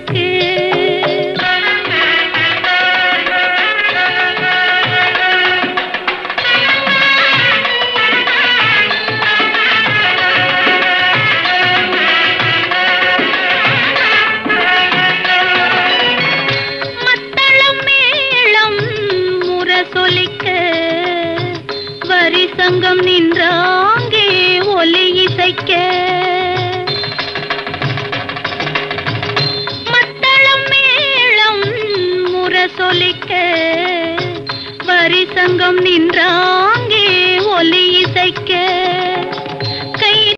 எதற்கு சங்கம் நின்றாங்கே ஒலி இசைக்க மத்தளம் மேளம் முரசொலிக்க வரி சங்கம் நின்றாங்கே ஒலி இசைக்க